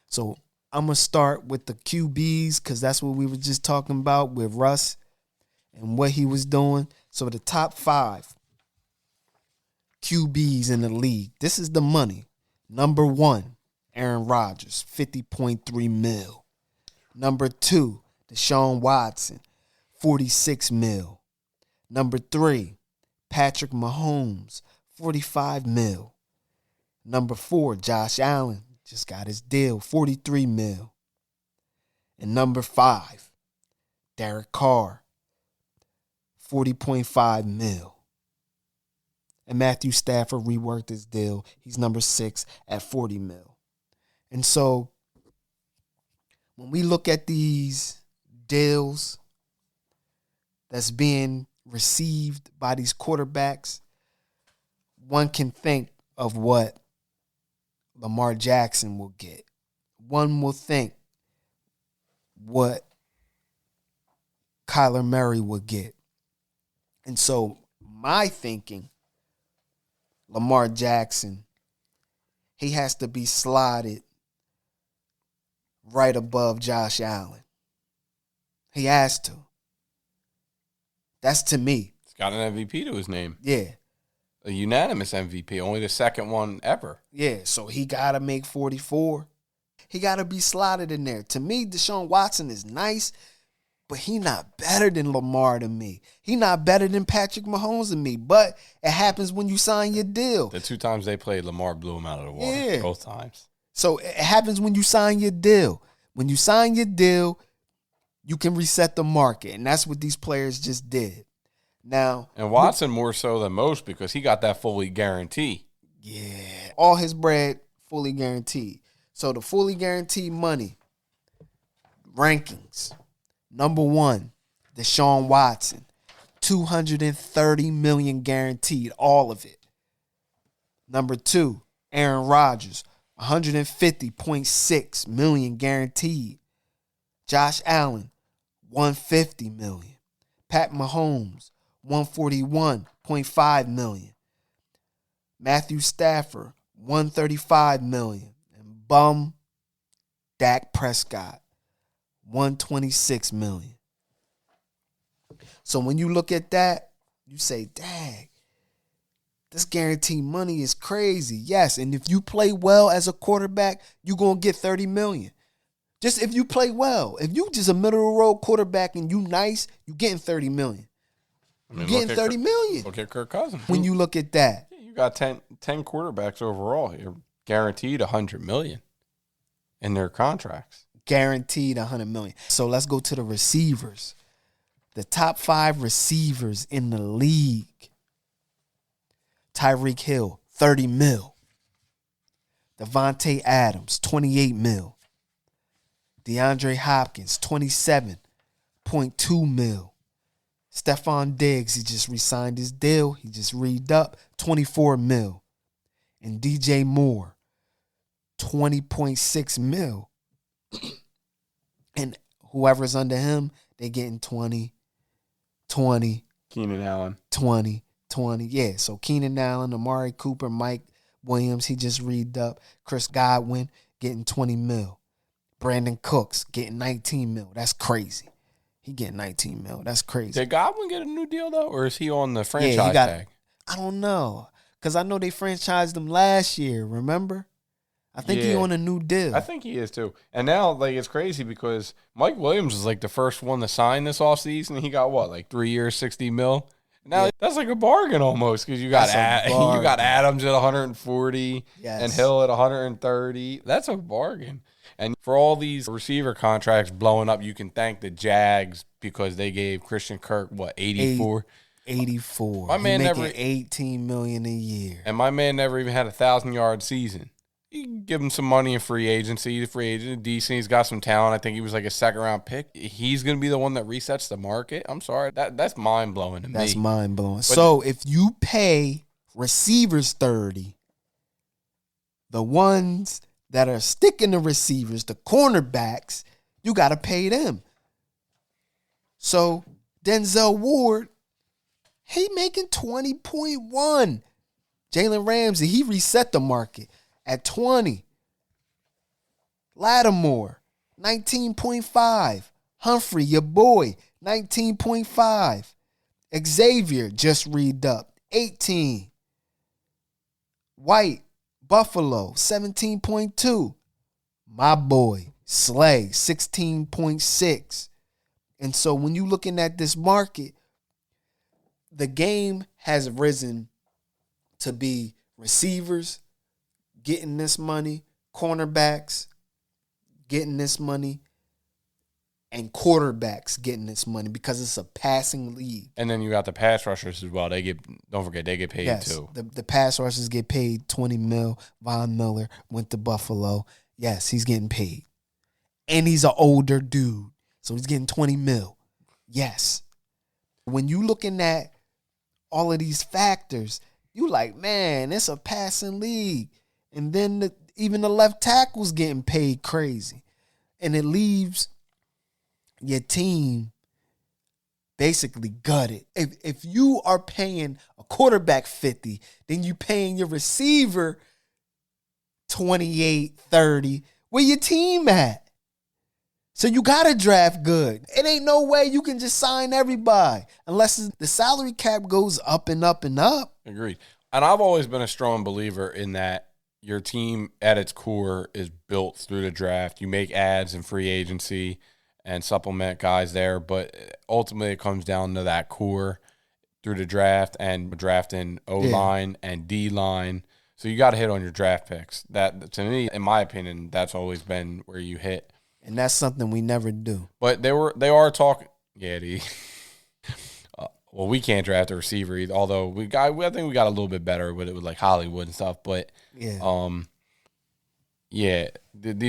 So I'm going to start with the QBs because that's what we were just talking about with Russ and what he was doing. So the top 5 QBs in the league, this is the money. Number 1, Aaron Rodgers, $50.3 million. Number 2, Deshaun Watson, $46 million. Number 3, Patrick Mahomes, $45 million. Number 4, Josh Allen, just got his deal, $43 million. And number 5, Derek Carr, $40.5 million. And Matthew Stafford reworked his deal. He's number 6 at $40 million. And so when we look at these deals that's being received by these quarterbacks, one can think of what Lamar Jackson will get. One will think what Kyler Murray will get. And so my thinking, Lamar Jackson, he has to be slotted right above Josh Allen. He has to. That's to me. He's got an MVP to his name. Yeah. A unanimous MVP, only the second one ever. Yeah, so he got to make 44. He got to be slotted in there. To me, Deshaun Watson is nice, but he not better than Lamar to me. He not better than Patrick Mahomes to me, but it happens when you sign your deal. The 2 times they played, Lamar blew him out of the water. Both times. So it happens when you sign your deal. When you sign your deal, you can reset the market, and that's what these players just did. Now, and Watson more so than most because he got that fully guarantee. Yeah, all his bread fully guaranteed. So the fully guaranteed money rankings. Number 1, Deshaun Watson, $230 million guaranteed, all of it. Number 2, Aaron Rodgers, $150.6 million guaranteed. Josh Allen, $150 million. Pat Mahomes, $141.5 million. Matthew Stafford, $135 million. And bum Dak Prescott, $126 million. So when you look at that, you say, dang, this guaranteed money is crazy. Yes, and if you play well as a quarterback, you're going to get $30 million. Just if you play well. If you just a middle-of-the-road quarterback and you nice, you're getting $30 million. You're getting $30 million. Look at Kirk Cousins. When you look at that. You got 10 quarterbacks overall. You're guaranteed $100 million in their contracts. Guaranteed $100 million. So let's go to the receivers. The top 5 receivers in the league. Tyreek Hill, $30 million. Devontae Adams, $28 million. DeAndre Hopkins, $27.2 million. Stephon Diggs, he just re-signed his deal. He just re-upped, $24 million. And DJ Moore, $20.6 million. And whoever's under him, they getting 20. Keenan Allen. 20. Yeah, so Keenan Allen, Amari Cooper, Mike Williams, he just read up. Chris Godwin getting 20 mil. Brandon Cooks getting 19 mil. That's crazy. He getting 19 mil. That's crazy. Did Godwin get a new deal, though? Or is he on the franchise tag? I don't know. Because I know they franchised him last year, remember? I think he on a new deal. I think he is, too. And now, like, it's crazy because Mike Williams was, like, the first one to sign this offseason. He got, what, like 3 years, 60 mil? Now, that's like a bargain almost because you got Adams at 140 and Hill at 130. That's a bargain. And for all these receiver contracts blowing up, you can thank the Jags because they gave Christian Kirk, what, 84? 84. My man never $18 million a year. And my man never even had a 1,000-yard season. You can give him some money in free agency. The free agent, decent. He's got some talent. I think he was like a second-round pick. He's going to be the one that resets the market. I'm sorry. That's mind-blowing to me. That's mind-blowing. So if you pay receivers 30, the ones that are sticking to receivers, the cornerbacks, you got to pay them. So Denzel Ward, he making 20.1. Jalen Ramsey, he reset the market at 20. Lattimore, 19.5. Humphrey, your boy, 19.5. Xavier just read up, 18. White, Buffalo, 17.2. My boy, Slay, 16.6. And so when you're looking at this market, the game has risen to be receivers getting this money, cornerbacks getting this money, and quarterbacks getting this money because it's a passing league. And then you got the pass rushers as well. Don't forget, they get paid too. The pass rushers get paid 20 mil. Von Miller went to Buffalo. Yes, he's getting paid. And he's an older dude. So he's getting 20 mil. Yes. When you looking at all of these factors, you like, man, it's a passing league. And then even the left tackle's getting paid crazy. And it leaves your team basically gutted. If you are paying a quarterback 50, then you paying your receiver 28, 30. Where your team at? So you got to draft good. It ain't no way you can just sign everybody unless the salary cap goes up and up and up. Agreed. And I've always been a strong believer in that your team at its core is built through the draft. You make ads in free agency and supplement guys there, but ultimately it comes down to that core through the draft and drafting O-line and D-line. So you got to hit on your draft picks. That, to me, in my opinion, that's always been where you hit. And that's something we never do. But they are talking. Yeah, well, we can't draft a receiver either. Although I think we got a little bit better with it with like Hollywood and stuff. But these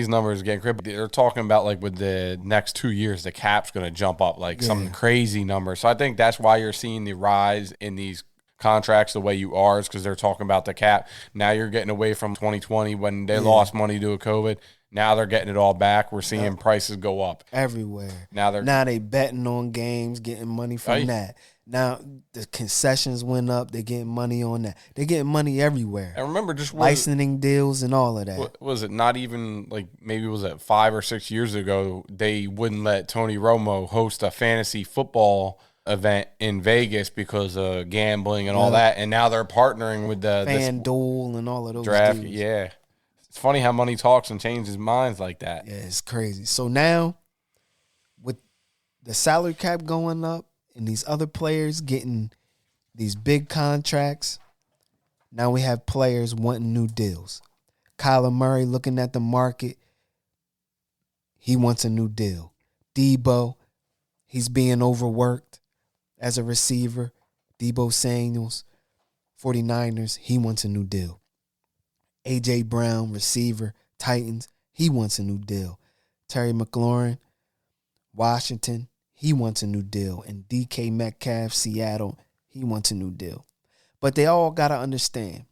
numbers are getting crazy. They're talking about like with the next 2 years, the cap's going to jump up like some crazy number. So I think that's why you're seeing the rise in these contracts the way you are, is because they're talking about the cap. Now you're getting away from 2020 when they lost money due to COVID. Now they're getting it all back. We're seeing prices go up everywhere. Now they betting on games, getting money from that. Now the concessions went up. They're getting money on that. They're getting money everywhere. And remember, just licensing deals and all of that. Was it not even like maybe was it 5 or 6 years ago? They wouldn't let Tony Romo host a fantasy football event in Vegas because of gambling and all that. And now they're partnering with the FanDuel and all of those draft. deals. Yeah. It's funny how money talks and changes minds like that. Yeah, it's crazy. So now, with the salary cap going up and these other players getting these big contracts, now we have players wanting new deals. Kyler Murray looking at the market. He wants a new deal. Debo, he's being overworked as a receiver. Debo Samuels, 49ers, he wants a new deal. A.J. Brown, receiver, Titans, he wants a new deal. Terry McLaurin, Washington, he wants a new deal. And DK Metcalf, Seattle, he wants a new deal. But they all got to understand,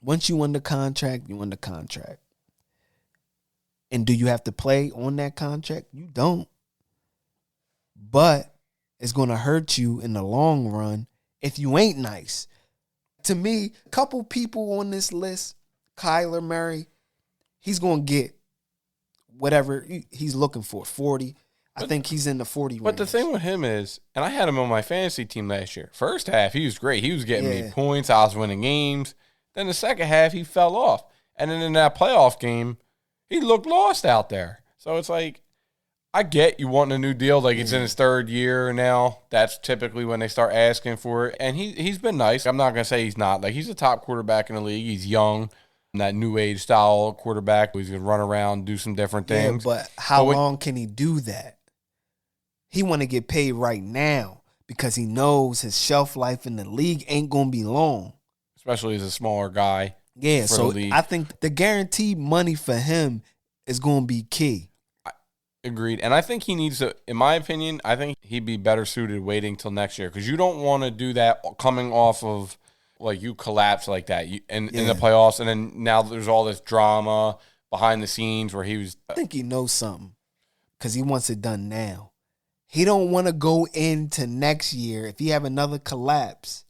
once you under contract, you under contract. And do you have to play on that contract? You don't. But it's going to hurt you in the long run if you ain't nice. To me, a couple people on this list, Kyler Murray, he's going to get whatever he's looking for, 40. I think he's in the 40 range. But the thing with him is, and I had him on my fantasy team last year. First half, he was great. He was getting me points. I was winning games. Then the second half, he fell off. And then in that playoff game, he looked lost out there. So it's like, I get you wanting a new deal. Like, it's in his third year now. That's typically when they start asking for it. And he's been nice. I'm not going to say he's not. Like, he's a top quarterback in the league. He's young. That new age style quarterback. He's going to run around, do some different things. Yeah, but how long can he do that? He want to get paid right now because he knows his shelf life in the league ain't going to be long. Especially as a smaller guy. Yeah, so I think the guaranteed money for him is going to be key. Agreed. And I think he needs to, in my opinion, I think he'd be better suited waiting till next year because you don't want to do that coming off of, like, you collapse like that in the playoffs. And then now there's all this drama behind the scenes where he was. I think he knows something because he wants it done now. He don't want to go into next year. If he have another collapse,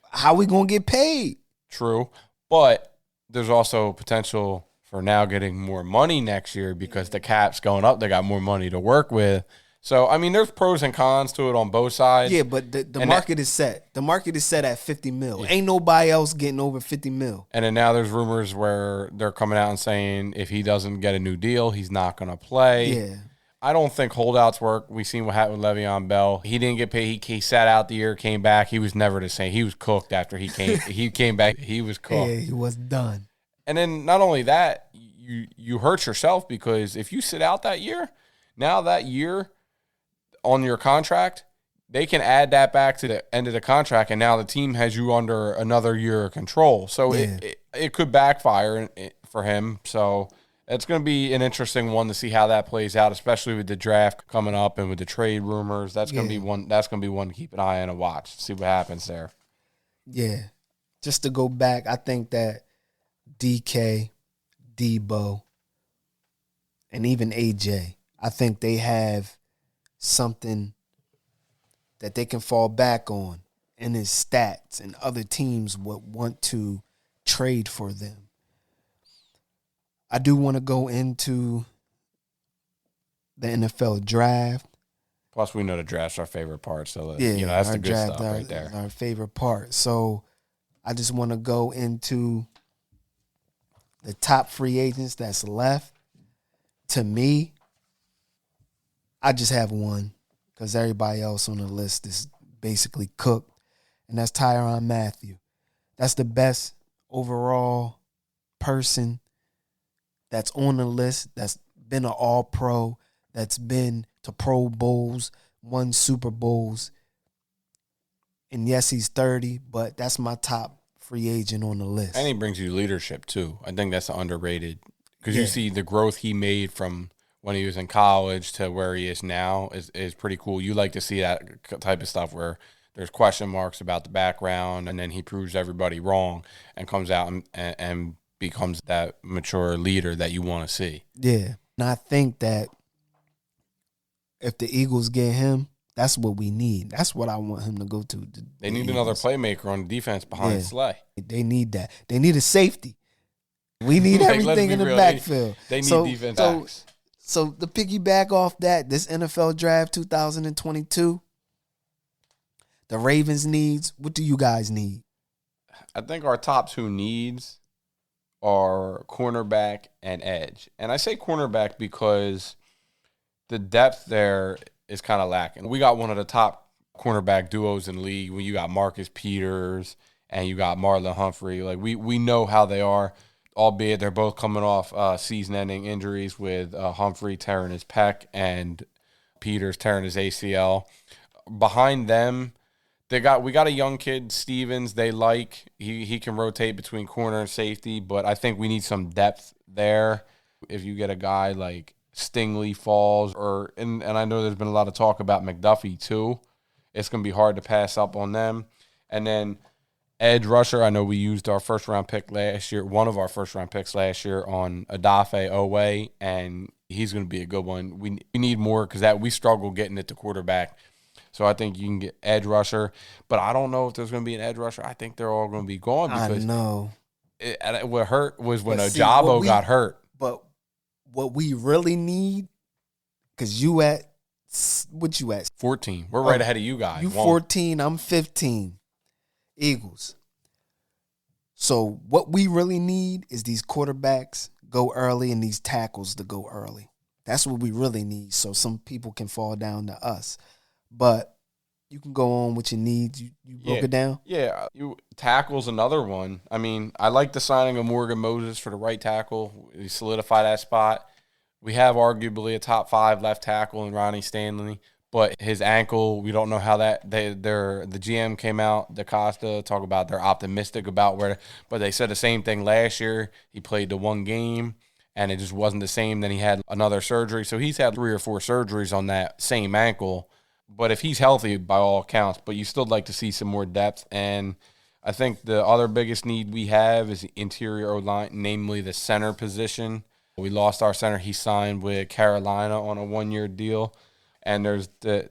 how we going to get paid? True. But there's also potential for now getting more money next year because the cap's going up. They got more money to work with. So, I mean, there's pros and cons to it on both sides. Yeah, but the market is set. The market is set at 50 mil. Yeah. Ain't nobody else getting over 50 mil. And then now there's rumors where they're coming out and saying if he doesn't get a new deal, he's not going to play. Yeah. I don't think holdouts work. We've seen what happened with Le'Veon Bell. He didn't get paid. He sat out the year, came back. He was never the same. He was cooked after he came. He came back. He was cooked. Yeah, he was done. And then not only that, you hurt yourself because if you sit out that year, now that year on your contract, they can add that back to the end of the contract, and now the team has you under another year of control. So it could backfire for him. So it's going to be an interesting one to see how that plays out, especially with the draft coming up and with the trade rumors. That's going to be one. That's going to be one to keep an eye on and watch. See what happens there. Yeah, just to go back, I think that DK, Debo, and even AJ, I think they have something that they can fall back on in his stats, and other teams would want to trade for them. I do want to go into the NFL draft. Plus, we know the draft's our favorite part, so that's the good stuff right there. Our favorite part. So I just want to go into the top free agents that's left. To me, I just have one because everybody else on the list is basically cooked, and that's Tyrann Mathieu. That's the best overall person that's on the list, that's been an All-Pro, that's been to Pro Bowls, won Super Bowls. And yes, he's 30, but that's my top free agent on the list. And he brings you leadership, too. I think that's underrated because you see the growth he made from when he was in college to where he is now is pretty cool. You like to see that type of stuff where there's question marks about the background, and then he proves everybody wrong and comes out and becomes that mature leader that you want to see. Yeah. And I think that if the Eagles get him, that's what we need. That's what I want him to go to. They need another playmaker on defense behind Slay. They need that. They need a safety. We need everything in the backfield. They need defense backs. So to piggyback off that, this NFL draft 2022, the Ravens needs, what do you guys need? I think our top two needs are cornerback and edge. And I say cornerback because the depth there is kind of lacking. We got one of the top cornerback duos in the league when you got Marcus Peters and you got Marlon Humphrey. Like we know how they are, albeit they're both coming off season-ending injuries with Humphrey tearing his pec and Peters tearing his ACL. Behind them, we got a young kid, Stevens. They like he can rotate between corner and safety, but I think we need some depth there. If you get a guy like Stingley falls, and I know there's been a lot of talk about McDuffie too, it's gonna be hard to pass up on them. And then edge rusher, I know we used our first round pick last year, one of our first round picks last year on Odafe Oweh, and he's gonna be a good one. We need more because we struggle getting it to quarterback. So I think you can get edge rusher, but I don't know if there's going to be an edge rusher. I think they're all going to be gone because I know. What hurt was when But see, Ojabo got hurt. But what we really need, because what you at? 14. We're right ahead of you guys. You 14, I'm 15. Eagles. So what we really need is these quarterbacks go early and these tackles to go early. That's what we really need, so some people can fall down to us. But you can go on with your needs. You broke it down? Yeah. Tackle's another one. I mean, I like the signing of Morgan Moses for the right tackle. We solidify that spot. We have arguably a top 5 left tackle in Ronnie Stanley, but his ankle, we don't know how that the GM came out, DaCosta, talk about they're optimistic about but they said the same thing last year. He played the one game and it just wasn't the same. Then he had another surgery. So he's had 3 or 4 surgeries on that same ankle. But if he's healthy, by all accounts, but you still like to see some more depth. And I think the other biggest need we have is the interior O-line, namely the center position. We lost our center. He signed with Carolina on a 1-year deal. And there's the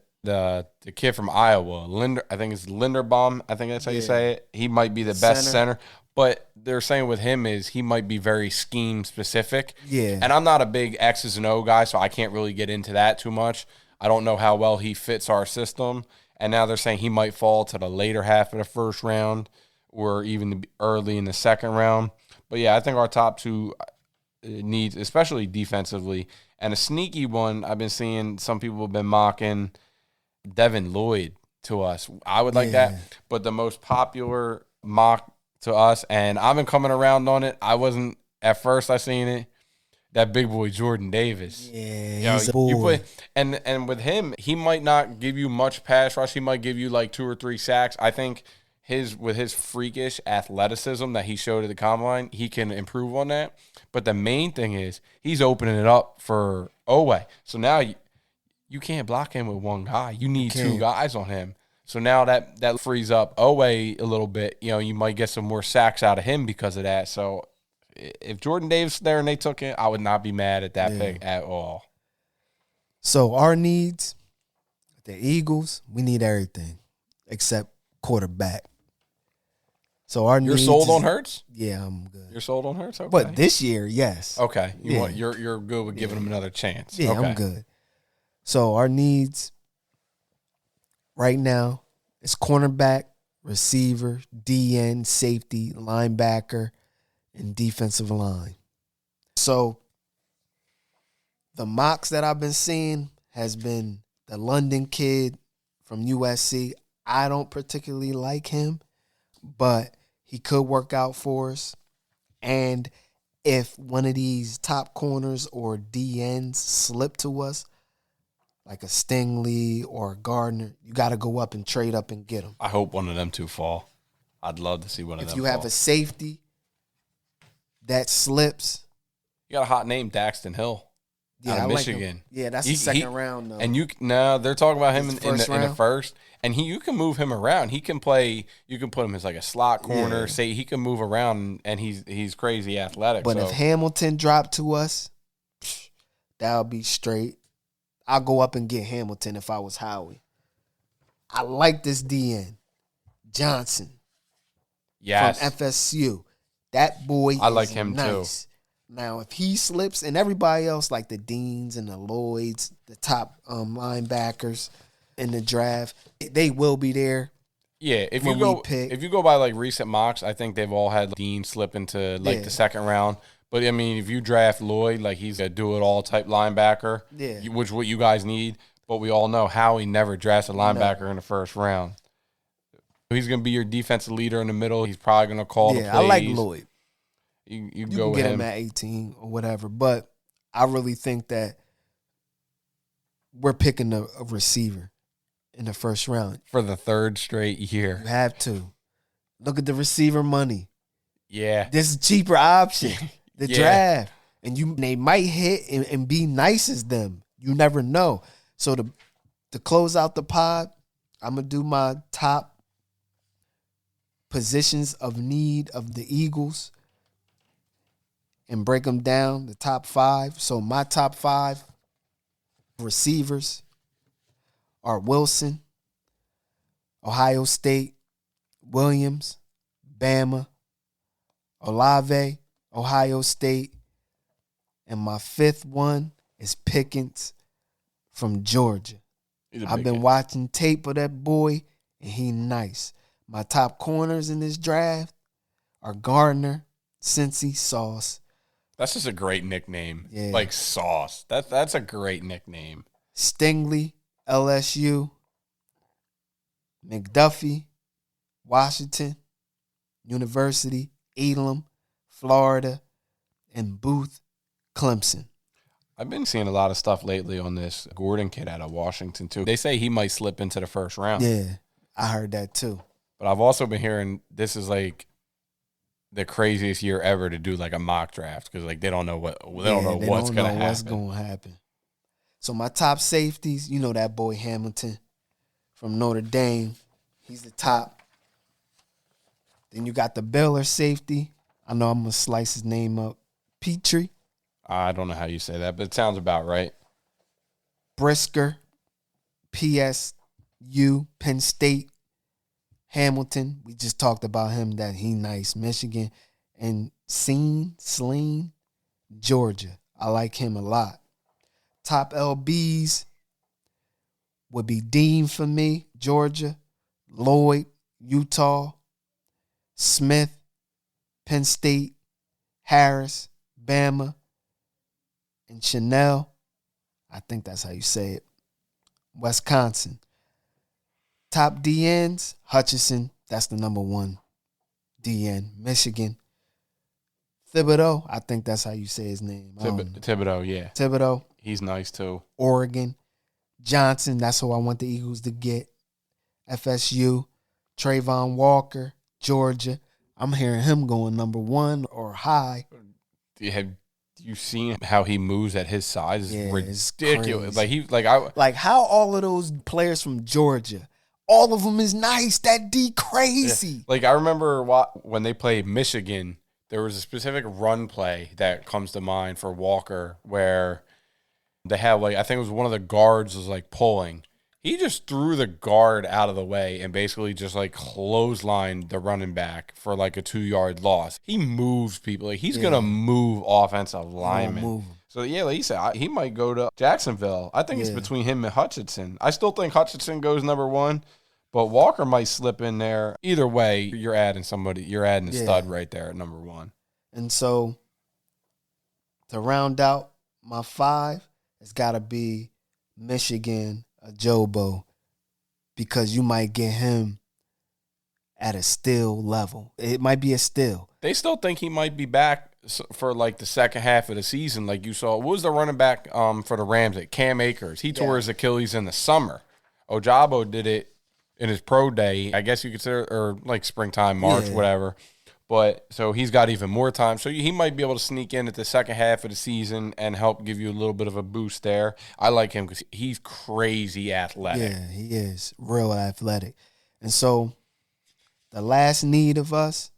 kid from Iowa, I think it's Linderbaum. I think that's how you say it. He might be the best center. But they're saying with him is he might be very scheme specific. Yeah. And I'm not a big X's and O guy, so I can't really get into that too much. I don't know how well he fits our system. And now they're saying he might fall to the later half of the first round or even early in the second round. But, yeah, I think our top 2 needs, especially defensively. And a sneaky one, I've been seeing some people have been mocking Devin Lloyd to us. I would like that. But the most popular mock to us, and I've been coming around on it. I wasn't at first. I seen it. That big boy Jordan Davis. Yeah, he's a boy. And with him, he might not give you much pass rush. He might give you like 2 or 3 sacks. I think with his freakish athleticism that he showed at the combine, he can improve on that. But the main thing is he's opening it up for Oweh. So now you can't block him with one guy. You need 2 guys on him. So now that frees up Oweh a little bit. You might get some more sacks out of him because of that. So if Jordan Davis there and they took it, I would not be mad at that pick at all. So our needs, the Eagles, we need everything except quarterback. So our You're sold on Hurts? Yeah, I'm good. You're sold on Hurts? Okay. But this year, yes. Okay. You're good with giving him another chance. Yeah, okay. I'm good. So our needs right now is cornerback, receiver, DN, safety, linebacker, and defensive line. So the mocks that I've been seeing has been the London kid from USC. I don't particularly like him, but he could work out for us. And if one of these top corners or DNs slip to us, like a Stingley or a Gardner, you got to go up and trade up and get them. I hope one of them 2 fall. I'd love to see one of them If you fall. have a safety that slips. You got a hot name, Daxton Hill, out of Michigan. Yeah, that's the second round, though. And they're talking about him in the first. And you can move him around. He can play. You can put him as like a slot corner. Say he can move around, and he's crazy athletic. But if Hamilton dropped to us, that would be straight. I'll go up and get Hamilton if I was Howie. I like this DN. Johnson. Yes. From FSU. That boy I like him nice. Too. Now, if he slips, and everybody else, like the Deans and the Lloyds, the top linebackers in the draft, they will be there. Yeah, if you go by like recent mocks, I think they've all had Dean slip into the second round. But I mean, if you draft Lloyd, like he's a do-it-all type linebacker, which what you guys need. But we all know Howie never drafts a linebacker in the first round. He's going to be your defensive leader in the middle. He's probably going to call the plays. I like Lloyd. You go can with get him at 18 or whatever. But I really think that we're picking a receiver in the first round. For the 3rd straight year. You have to. Look at the receiver money. Yeah. This is a cheaper option. The draft. And they might hit and be nice as them. You never know. So to close out the pod, I'm going to do my top positions of need of the Eagles and break them down, the top 5. So my top 5 receivers are Wilson, Ohio State, Williams, Bama, Olave, Ohio State. And my fifth one is Pickens from Georgia. I've been watching tape of that boy, and he nice. My top corners in this draft are Gardner, Cincy, Sauce. That's just a great nickname. Yeah. Like Sauce. That's a great nickname. Stingley, LSU. McDuffie, Washington University, Elam, Florida, and Booth, Clemson. I've been seeing a lot of stuff lately on this Gordon kid out of Washington, too. They say he might slip into the first round. Yeah, I heard that, too. But I've also been hearing this is like the craziest year ever to do like a mock draft because like they don't know what's going to happen. So my top safeties, you know that boy Hamilton from Notre Dame. He's the top. Then you got the Baylor safety. I know I'm going to slice his name up. Petrie. I don't know how you say that, but it sounds about right. Brisker, PSU, Penn State. Hamilton, we just talked about him, that he nice. Michigan. And Sleen, Georgia. I like him a lot. Top LBs would be Dean for me, Georgia. Lloyd, Utah. Smith, Penn State. Harris, Bama. And Chanel, I think that's how you say it, Wisconsin. Top DNs, Hutchinson, that's the number one DN, Michigan. Thibodeau, I think that's how you say his name. Thibodeau, yeah. Thibodeau. He's nice, too. Oregon. Johnson, that's who I want the Eagles to get. FSU. Trayvon Walker, Georgia. I'm hearing him going number one or high. Have you seen how he moves at his size? Yeah, it's ridiculous. Crazy. Like how all of those players from Georgia, all of them is nice. That D crazy. Yeah. Like I remember when they played Michigan, there was a specific run play that comes to mind for Walker where they had like I think it was one of the guards was like pulling. He just threw the guard out of the way and basically just like clotheslined the running back for like a 2-yard loss. He moves people. Like he's going to move offensive linemen. So, yeah, like you said, he might go to Jacksonville. I think it's between him and Hutchinson. I still think Hutchinson goes number one, but Walker might slip in there. Either way, you're adding somebody. You're adding a stud right there at number one. And so to round out my five, it's got to be Michigan, Ajobo, because you might get him at a steal level. It might be a steal. They still think he might be back for like the second half of the season, like you saw. What was the running back for the Rams at Cam Akers? He tore his Achilles in the summer. Ojabo did it in his pro day, I guess you consider, or like springtime, March, whatever. But so he's got even more time. So he might be able to sneak in at the second half of the season and help give you a little bit of a boost there. I like him because he's crazy athletic. Yeah, he is real athletic. And so the last need of us,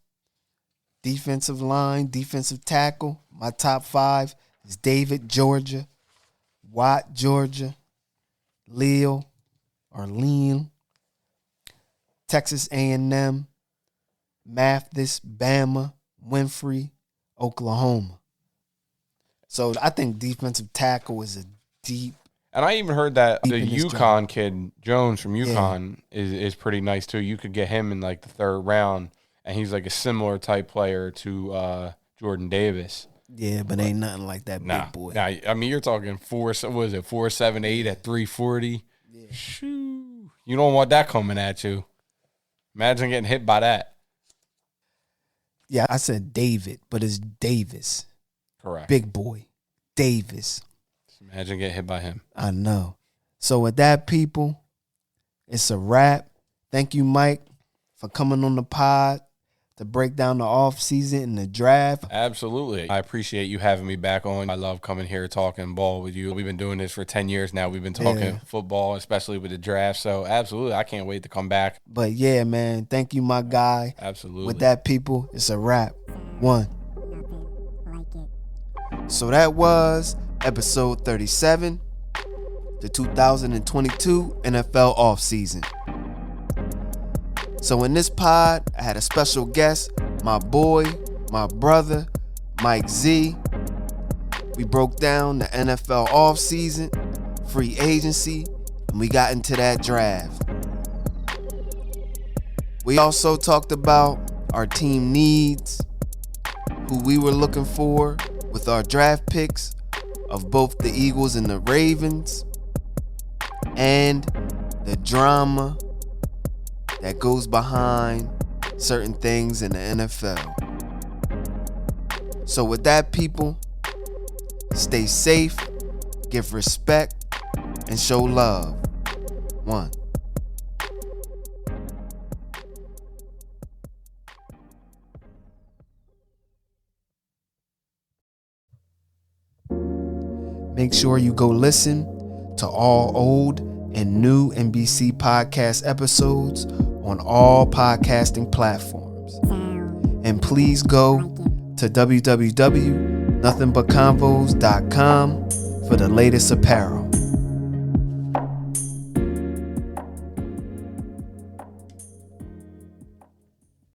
defensive line, defensive tackle, my top five is David, Georgia, Watt, Georgia, Leal, Texas A&M, Mathis, Bama, Winfrey, Oklahoma. So I think defensive tackle is a deep. And I even heard that the UConn kid, Jones from UConn, is pretty nice too. You could get him in like the third round, and he's like a similar type player to Jordan Davis. Yeah, but ain't nothing like that big boy. Nah, I mean, you're talking 4.78 at 340. Yeah. Shoo. You don't want that coming at you. Imagine getting hit by that. Yeah, I said David, but it's Davis. Correct. Big boy. Davis. Just imagine getting hit by him. I know. So with that, people, it's a wrap. Thank you, Mike, for coming on the pod to break down the offseason and the draft. Absolutely. I appreciate you having me back on. I love coming here talking ball with you. We've been doing this for 10 years now. We've been talking football, especially with the draft. So, absolutely, I can't wait to come back. But, yeah, man, thank you, my guy. Absolutely. With that, people, it's a wrap. One. So, that was episode 37, the 2022 NFL offseason. So in this pod, I had a special guest, my boy, my brother, Mike Z. We broke down the NFL offseason, free agency, and we got into that draft. We also talked about our team needs, who we were looking for with our draft picks of both the Eagles and the Ravens, and the drama that goes behind certain things in the NFL. So with that, people, stay safe, give respect, and show love. 1. Make sure you go listen to all old and new NBC podcast episodes on all podcasting platforms. And please go to www.nothingbutconvos.com for the latest apparel.